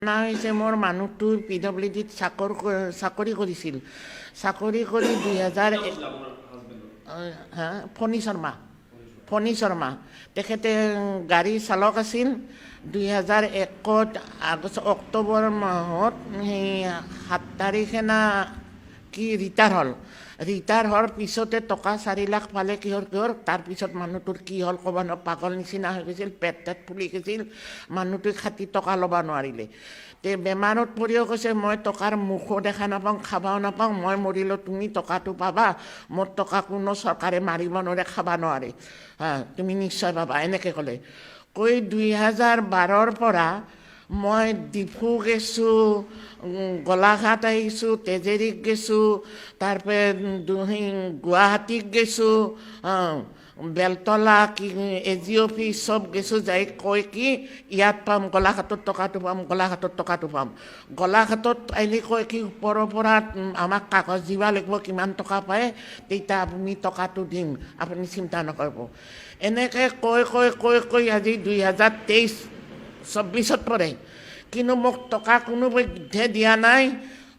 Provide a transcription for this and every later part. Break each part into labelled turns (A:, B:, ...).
A: না হৈছে মোৰ মানুহটো PWDত চাকৰি কৰিছিল। চাকৰি কৰি 2000 ফণী শৰ্মা তেখেতে গাড়ী চালক আছিল। 2001 অক্টোবৰ মাহত সেই 7 তাৰিখে না কি ৰিটায়াৰ হোৱাৰ পিছতে টকা 4 লাখ পালে কিহৰ তাৰপিছত মানুহটোৰ কি হ'ল ক'ব ন, পাগল নিচিনা হৈ গৈছিল, পেট ফুলি গৈছিল, মানুহটোৱে 60 টকা ল'ব নোৱাৰিলে। তে বেমাৰত পৰিও কৈছে মই টকাৰ মুখো দেখা নাপাওঁ, খাবাও নাপাওঁ, মই মৰিলোঁ তুমি টকাটো পাবা, মোৰ টকা কোনো চৰকাৰে মাৰিব নোৱাৰে, খাব নোৱাৰে, তুমি নিশ্চয় পাবা, এনেকৈ ক'লে। কৈ 2012ৰ পৰা মই ডিফু গেছোঁ, গোলাঘাট আহিছোঁ, তেজেৰিক গেছোঁ, তাৰপৰা গুৱাহাটীত গেছোঁ, বেলতলা কি AG অফিচ চব গেছোঁ, যাই কয় কি ইয়াত পাম, গোলাঘাটত টকাটো পাম, গোলাঘাটত আহিলে কয় কি ওপৰৰ পৰা আমাক কাগজ দিব লাগিব, কিমান টকা পায়, তেতিয়া আপুনি টকাটো দিম, আপুনি চিন্তা নকৰিব। এনেকৈ কৈ আজি 2023-24 পৰে, কিন্তু মোক টকা কোনোবাই দিয়া নাই।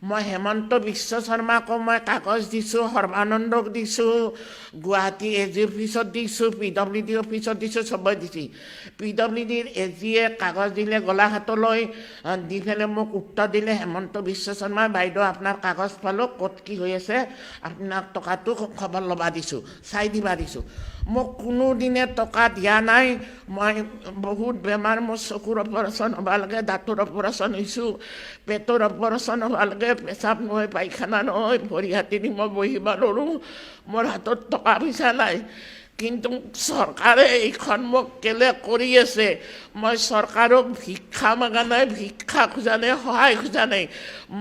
A: মই হেমন্ত বিশ্ব শৰ্মাকো মই কাগজ দিছোঁ, সৰ্বানন্দক দিছোঁ, গুৱাহাটী AG অফিচত দিছোঁ, PWD অফিচত দিছোঁ, চবই দিছোঁ। PWDৰ AGয়ে কাগজ দিলে গোলাঘাটলৈ, দি পেলাই মোক উত্তৰ দিলে, হেমন্ত বিশ্ব শৰ্মা বাইদেউ আপোনাৰ কাগজ পালোঁ, ক'ত কি হৈ আছে, আপোনাক টকাটো খবৰ ল'বা দিছোঁ, চাই দিবা দিছোঁ। মোক কোনোদিনে টকা দিয়া নাই। মই বহুত বেমাৰ, মোৰ চকুৰ অপাৰেশ্যন হ'ব লাগে, দাঁতৰ অপাৰেশ্যন হৈছোঁ, পেটৰ অপাৰেশ্যন হ'ব লাগে, পেচাব নহয়, পায়খানা নহয়, ভৰি হাতেদি মই বহিব নোৱাৰোঁ, মোৰ হাতত টকা পইচা নাই। কিন্তু চৰকাৰে এইখন মোক কেলে কৰি আছে, মই চৰকাৰক ভিক্ষা মাগা নাই, ভিক্ষা খোজা নাই, সহায় খোজা নাই।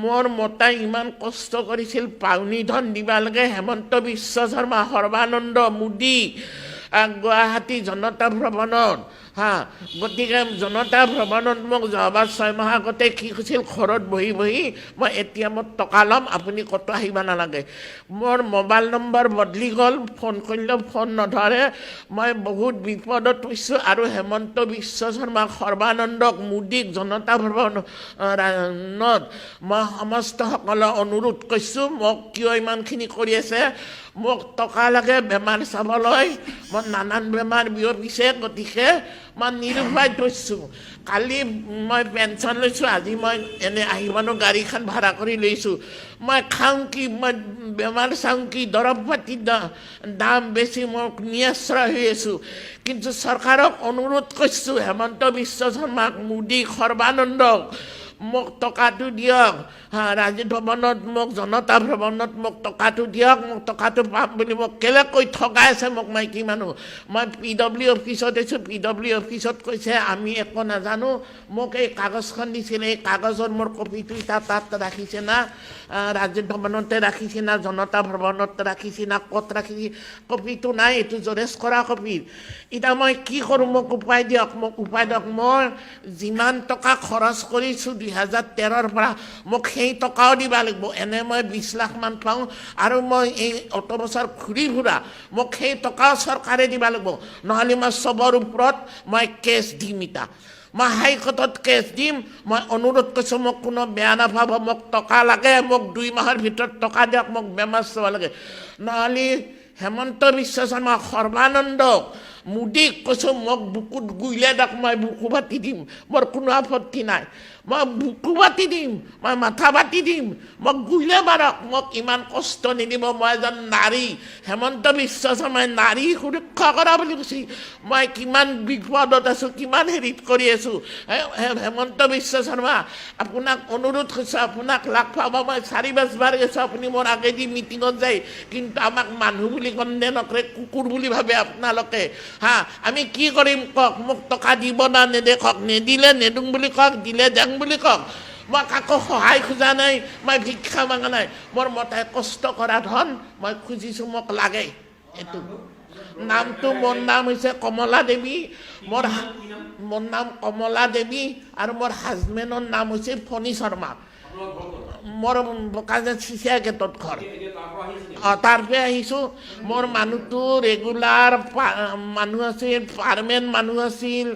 A: মোৰ মতাই ইমান কষ্ট কৰিছিল, পাউনি ধন দিবা লাগে, হেমন্ত বিশ্ব শৰ্মা, সৰ্বানন্দ, মোদী, গুৱাহাটী জনতা ভ্ৰমণত, গতিকে জনতা ভ্ৰমণত মোক যোৱাবাৰ 6 মাহ আগতে কি কৈছিল, ঘৰত বহি মই ATMত টকা ল'ম, আপুনি ক'তো আহিব নালাগে। মোৰ মোবাইল নম্বৰ বদলি গ'ল, ফোন কৰিলেও ফোন নধৰে, মই বহুত বিপদত পৰিছোঁ। আৰু হেমন্ত বিশ্ব শৰ্মা, সৰ্বানন্দক, মোদীক, জনতা ভ্ৰমণত মই সমস্তসকলক অনুৰোধ কৰিছোঁ, মোক কিয় ইমানখিনি কৰি আছে, মোক টকা লাগে বেমাৰ চাবলৈ, মই নানান বেমাৰ বিয়পিছে, গতিকে মই নিৰুপায় থৈছোঁ। কালি মই পেঞ্চন লৈছোঁ, আজি মই এনে আহিবনো গাড়ীখন ভাড়া কৰি লৈছোঁ। মই খাওঁ কি, মই বেমাৰ চাওঁ কি, দৰৱ পাতি দাম বেছি, মই নিয়াশ্ৰয় হৈ আছোঁ। কিন্তু চৰকাৰক অনুৰোধ কৰিছোঁ, হেমন্ত বিশ্ব শৰ্মাক, মোদীক, সৰ্বানন্দক, মোক টকাটো দিয়ক, ৰাজীৱ ভৱনত মোক, জনতা ভ্ৰমণত মোক টকাটো দিয়ক, মোক টকাটো পাম বুলি মোক কেলে কৈ ঠগাই আছে মোক মাইকী মানুহ। মই PW অফিচত আছোঁ, PW অফিচত কৈছে আমি একো নাজানো, মোক এই কাগজখন দিছিলে, এই কাগজৰ মোৰ কপিটো তাত ৰাখিছে না, ৰাজীৱ ভৱনতে ৰাখিছে না, জনতা ভ্ৰমণত ৰাখিছে না, ক'ত ৰাখিছে, কপিটো নাই, এইটো জেৰক্স কৰা কপি। এতিয়া মই কি কৰোঁ, মোক উপায় দিয়ক। মই যিমান টকা খৰচ কৰিছোঁ 2013ৰ পৰা, মোক সেই টকাও দিব লাগিব। এনে মই 20 লাখ মান পাওঁ, আৰু মই এই অত বছৰ ঘূৰি ফুৰা, মোক সেই টকাও চৰকাৰে দিব লাগিব, নহ'লে মই চবৰ ওপৰত মই কেছ দিম। এতিয়া মই হাইকোৰ্টত কেছ দিম। মই অনুৰোধ কৰিছোঁ, মোক কোনো বেয়া নাপাব, মোক টকা লাগে, মোক 2 মাহৰ ভিতৰত টকা দিয়ক, মোক বেমাৰ চাব লাগে। নহ'লে হেমন্ত বিশ্ব শৰ্মা, সৰ্বানন্দ, মোদীক কৈছোঁ, মোক বুকুত গুইলে দিয়ক, মই বুকু বাতি দিম, মোৰ কোনো আপত্তি নাই, মই বুকু বাতি দিম, মই মাথা বাতি দিম, মোক গুইলে মাৰক, মোক ইমান কষ্ট নিদিব। মই এজন নাৰী, হেমন্ত বিশ্ব শৰ্মাই নাৰী সুৰক্ষা কৰা বুলি কৈছে। মই কিমান বিপদত আছোঁ, কিমান হেৰিত কৰি আছোঁ। হেমন্ত বিশ্ব শৰ্মা, আপোনাক অনুৰোধ কৰিছোঁ, আপোনাক লাগ পাব। মই 4-5 বাৰ গৈছোঁ, আপুনি মোৰ আগেদি মিটিঙত যায়, কিন্তু আমাক মানুহ বুলি গণ্য নকৰে, কুকুৰ বুলি ভাবে আপোনালোকে। আমি কি কৰিম কওক, মোক টকা দিব না নেদে কওক, নেদিলে নেদোং বুলি কওক, দিলে দেং বুলি কওক। মই কাকো সহায় খোজা নাই, মই ভিক্ষা মাগা নাই। মোৰ মতাই কষ্ট কৰা ধন মই খুজিছোঁ, মোক লাগে। এইটো নামটো, মোৰ নাম হৈছে কমলা দেৱী, মোৰ নাম কমলা দেৱী, আৰু মোৰ হাজবেণ্ডৰ নাম হৈছে ফণী শৰ্মা। মোৰ বোকাজান চিচিয়া গেটত ঘৰ। তাৰ পৰা আহিছোঁ। মোৰ মানুহটো ৰেগুলাৰ মানুহ আছিল, পাৰ্মেণ্ট মানুহ আছিল।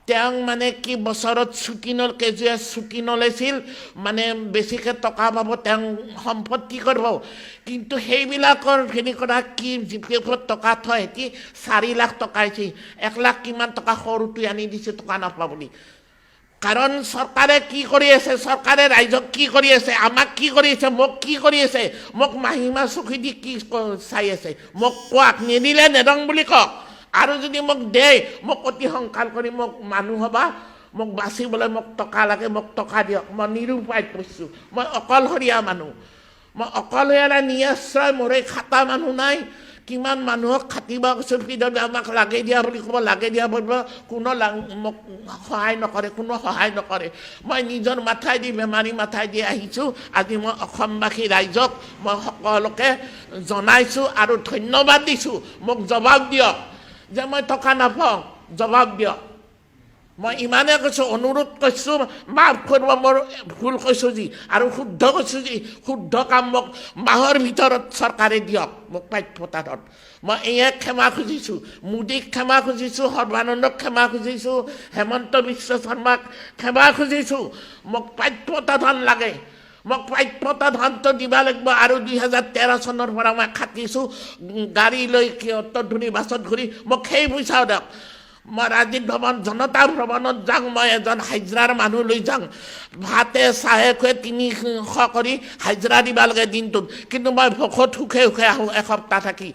A: তেওঁ মানে কি বছৰত ছুটি কেজুৱে ছুটি নলৈছিল মানে বেছিকৈ টকা পাব তেওঁ সম্পত্তি কৰিব কিন্তু সেইবিলাকৰ হেৰি কৰা কি জিপিএফত টকা থয় কি 4 লাখ টকা হৈছে 1 লাখ কিমান টকা সৰুটো আনি দিছে টকা নাপাব বুলি কাৰণ চৰকাৰে কি কৰি আছে চৰকাৰে ৰাইজক কি কৰি আছে আমাক কি কৰি আছে মোক কি কৰি আছে মোক মাহিমা চকী দি কি চাই আছে মোক কোৱাক নিদিলে নেদং বুলি কওক আৰু যদি মোক দে মোক অতি সংকাল কৰি মোক মানুহ হবা মোক বাচিবলৈ মোক টকা লাগে মোক টকা দিয়ক মই নিৰুপায় কৈছোঁ মই অকলশৰীয়া মানুহ মই অকলশৰীয়া নিয়াশ্ৰয় মোৰ এই খাটা মানুহ নাই কিমান মানুহক খাটিব কৈছোঁ পিডব্লিউ আমাক লাগে দিয়া বুলি ক'ব লাগে দিয়া বুলি কোনো মোক সহায় নকৰে কোনো সহায় নকৰে মই নিজৰ মাথাই দি বেমাৰী মাথাই দি আহিছোঁ আজি মই অসমবাসী ৰাইজক মই সকলোকে জনাইছোঁ আৰু ধন্যবাদ দিছোঁ মোক জবাব দিয়ক যে মই টকা নাপাওঁ জবাব দিয়ক মই ইমানে কৈছোঁ অনুৰোধ কৰিছোঁ মাফ কৰিব মোৰ ভুল কৈছোঁ যি আৰু শুদ্ধ কৈছোঁ যি শুদ্ধ কাম মোক মাহৰ ভিতৰত চৰকাৰে দিয়ক মোক প্ৰাপ্যতা ধন মই এয়ে ক্ষমা খুজিছোঁ মোদীক ক্ষমা খুজিছোঁ সৰ্বানন্দক ক্ষমা খুজিছোঁ হেমন্ত বিশ্ব শৰ্মাক ক্ষমা খুজিছোঁ মোক প্ৰাপ্যতা ধন লাগে মোক প্ৰাপ্যতা ধনটো দিব লাগিব আৰু 2013 চনৰ পৰা মই খাটিছোঁ গাড়ী লৈ অত্তধুনি বাছত ঘূৰি মোক সেই পইচাও দিয়ক মই ৰাজীৱ ভৱন জনতা ভ্ৰমণত যাওঁ মই এজন হাজিৰাৰ মানুহ লৈ যাওঁ ভাতে চাহে খুৱাই 300 কৰি হাজিৰা দিব লাগে দিনটোত কিন্তু মই ভোকত সুখে সুখে আহোঁ এসপ্তাহ থাকি